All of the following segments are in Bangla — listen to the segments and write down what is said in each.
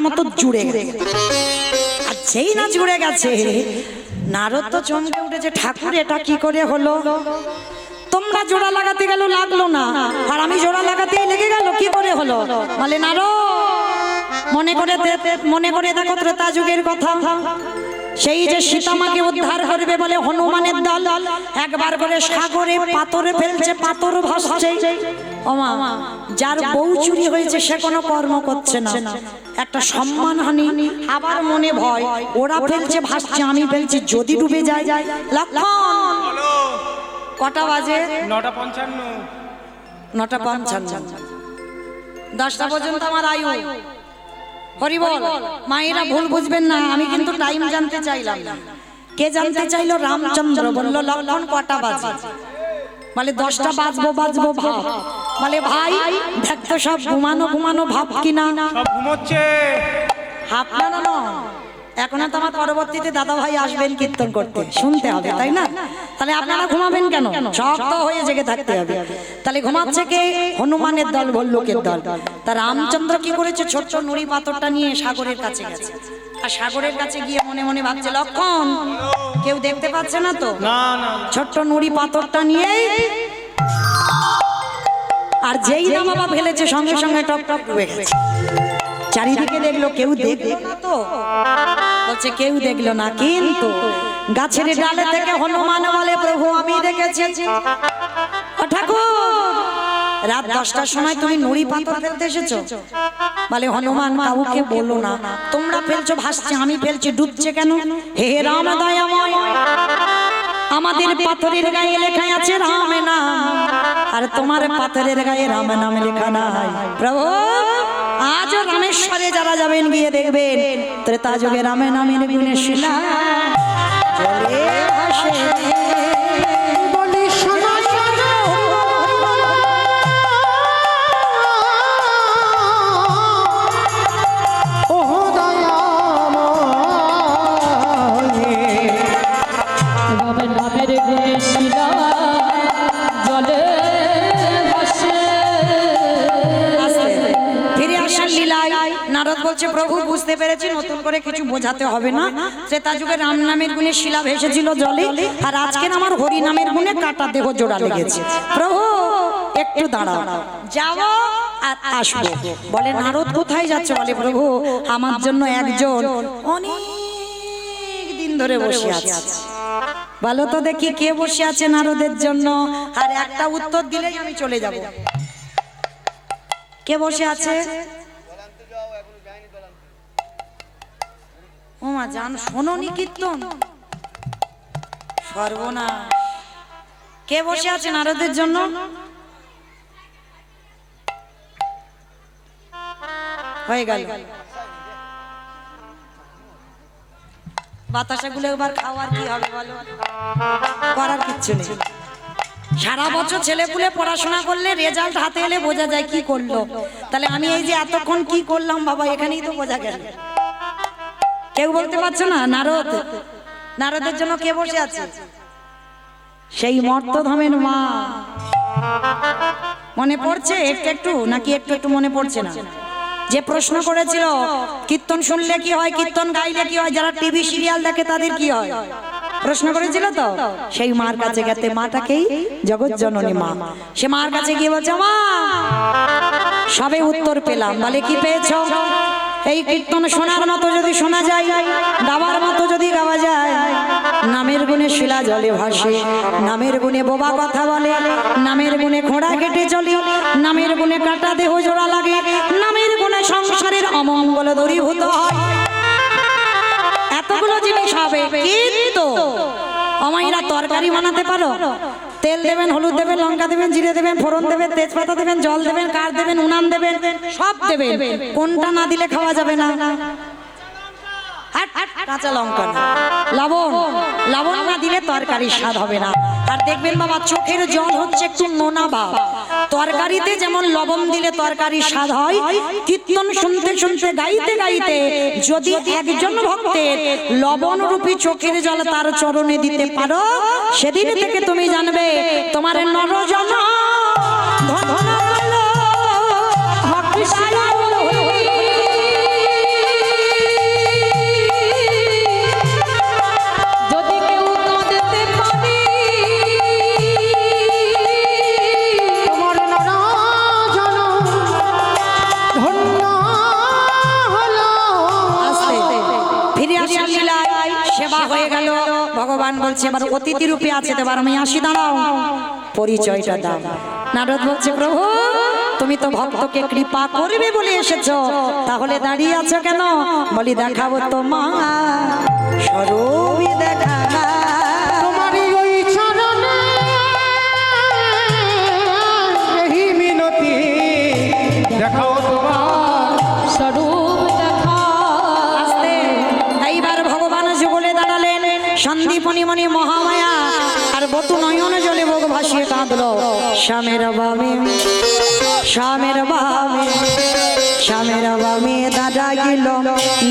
ঢাকার মতো জুড়ে গেছে। আর যেই না জুড়ে গেছে, নারদ তো চমকে উঠেছে, ঠাকুর এটা কি করে হলো? তোমরা জোড়া লাগাতে গেল লাগলো না, আর আমি জোড়া লাগাতেই লেগে গেল, কি করে হলো? বলে নারদ, মনে করে দেখো ত্রেতা যুগের কথা। সেই যে সীতামাকে উদ্ধার করবে বলে হনুমানের দল একবার করে সাগরে পাথরে ফেলছে, পাথর ভাসছে। ওমা, যার বউ চুরি হয়েছে সে কোনো কর্ম করছে না, একটা সম্মানহানি, আবার মনে ভয়, ওরা ফেলছে ভাসছে, আমি ফেলছি, যদি ডুবে যায়। লক্ষণ কটা বাজে? 9:55। 10টা পর্যন্ত আমার আয়ু। হরি বল। মায়েরা ভুল বুঝবেন না, আমি কিন্তু টাইম জানতে চাইলাম না। কে জানতে চাইলো? রামচন্দ্র বলল লক্ষণ কটা বাজে? বলে 10টা বাজবো ভাব। বলে ভাই দেখ তো সব ঘুমানো ভাব কিনা? সব ঘুমোচ্ছে। আপনারা না, এখন তো আমার পরবর্তীতে দাদা ভাই আসবেন কীর্তন করতে, শুনতে হবে, তাই না? তাহলে আপনারা ঘুমাবেন কেন? শক্ত হয়ে জেগে থাকতে হবে। তাহলে ঘুমাচ্ছে কে? হনুমানের দল, ভল্লুকের দল। তা রামচন্দ্র কি করেছে? ছোট্ট নুড়ি পাথরটা নিয়ে সাগরের কাছে গেছে, আর সাগরের কাছে গিয়ে মনে মনে ভাবছে, লক্ষণ কেউ দেখতে পাচ্ছে না তো? ছোট্ট নুড়ি পাথরটা নিয়ে, আর যেই না বাবা ফেলেছে সঙ্গে সঙ্গে টপ টপ ডুবে গেছে। চারিদিকে দেখলো, কেউ দেখলো না তো? বলছে কেউ দেখলো না, কিন্তু গাছের ডালে থেকে হনুমান বলে, প্রভু আমি দেখেছি। ও ঠাকুর, রাত 10টার সময় তুমি নুড়ি পাথর ফেলতে এসেছো? বলে হনুমান কাউকে বলো না, তোমরা ফেলছো ভাসছে, আমি ফেলছি ডুবছে কেন? হে রাম দয়াময়, আমাদের পাথরের গায়ে লেখা আছে রাম নাম, আর তোমার পাথরের গায়ে রাম নাম লেখা নাই। প্রভু আজও রামেশ্বরে যারা যাবেন গিয়ে দেখবেন ত্রেতা যুগে রামে নামের গুণে শিলা জলে ভাসে। নারদ বলছে, প্রভু বুঝতে পেরেছি, নতুন করে কিছু বোঝাতে হবে না। ত্রেতা যুগে রাম নামের গুণে শিলা ভেসেছিল জলে, আর আজকে আমার হরি নামের গুণে কাটা দেহ জোড়া লেগেছে। প্রভু একটু দাঁড়াও, যাও আর আসবো। বলে নারদ কোথায় যাচ্ছে? বলে প্রভু আমার জন্য একজন অনেক দিন ধরে বসে আছে। বলো তো দেখি কে বসে আছে নারদের জন্য? আর একটা উত্তর দিলেই আমি চলে যাব। কে বসে আছে? ওমা জান, শোনোনি কীর্তন? সর্বনাশ, কে বসে আছে নারদের জন্য? হয়ে গেল। বাতাসাগুলো এবার খাওয়ার কি হবে বলো? করার কিচ্ছু নেই। সারা বছর ছেলেপুলে পড়াশোনা করলে রেজাল্ট হাতে এলে বোঝা যায় কি করলো। তাহলে আমি এই যে এতক্ষণ কি করলাম বাবা, এখানেই তো বোঝা গেল। কেউ বলতে পারছো না? নারদের জন্য কে বসে আছে? সেই মর্তধামের মা। মনে পড়ছে একটু একটু, নাকি একটু একটু মনে পড়ছে না? যে প্রশ্ন করেছিল কীর্তন শুনলে কি হয়, কীর্তন গাইলে কি হয়, যারা টিভি সিরিয়াল দেখে তাদের কি হয়, প্রশ্ন করেছিল তো? সেই মার কাছে গেতে, মাটাকেই জগৎ জননী মা, সে মার কাছে গিয়ে বলছে, মা সবে উত্তর পেলাম। বলে কি পেয়েছ? এই কীর্তন শোনার মতো যদি শোনা যায়, গাওয়ার মতো যদি গাওয়া যায়, নামের গুণে শিলা জলে ভাসে, নামের গুণে বোবা কথা বলে, নামের গুণে ঘোড়া কেটে চলে, নামের গুণে কাটা দেহ জোড়া লাগে, নামের গুণে সংসারের অমঙ্গল দূরীভূত হয়। এতগুলো জিনিস হবে, কিন্তু অমাইরা তরকারি বানাতে পারো? তেল দেবেন, হলুদ দেবেন, লঙ্কা দেবেন, জিরে দেবেন, ফোড়ন দেবেন, তেজপাতা দেবেন, জল দেবেন, কাঠ দেবেন, উনান দেবেন, সব দেবেন। কোনটা না দিলে খাওয়া যাবে না? কাঁচা লঙ্কা, লবণ না দিলে তরকারির স্বাদ হবে না। আর দেখবেন বাবা, চোখের জল হচ্ছে একটু নোনা ভাব। তরকারিতে যেমন লবণ দিলে তরকারির স্বাদ হয়, কীর্তন শুনতে শুনতে গাইতে গাইতে যদি একজন ভক্তের লবণ রূপী চোখের জল তার চরণে দিতে পারো, সেদিন থেকে তুমি জানবে তোমার নরজন্ম ধন্য হলো। লীলায় সেবা হয়ে গেল। ভগবান বলছে এবার অতিথি রূপে আছে, এবার আমি আসি, দাঁড়াও পরিচয়টা দাও। নারদ বলছে প্রভু তুমি তো ভক্তকে কৃপা করবে বলে এসেছো, তাহলে দাঁড়িয়ে আছো কেন? বলি দেখাবো তোমার স্বরূপই দেখা। তোমারই ওই চরণে এই মিনতি, দেখাও তোমার স্বরূপ দেখা। আস্তে এইবার ভগবান যুগলে দাঁড়ালেন, সন্দীপনী মণি মহামায়া আর বতু নয়ন জলে ভোগ ভাসিয়ে কাঁদলো। শ্যামের বামে শ্যামের বামে শ্যামের বামে দাদা গেল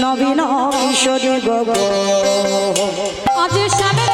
নবীন কিশোরী গো। আজ শ্যামের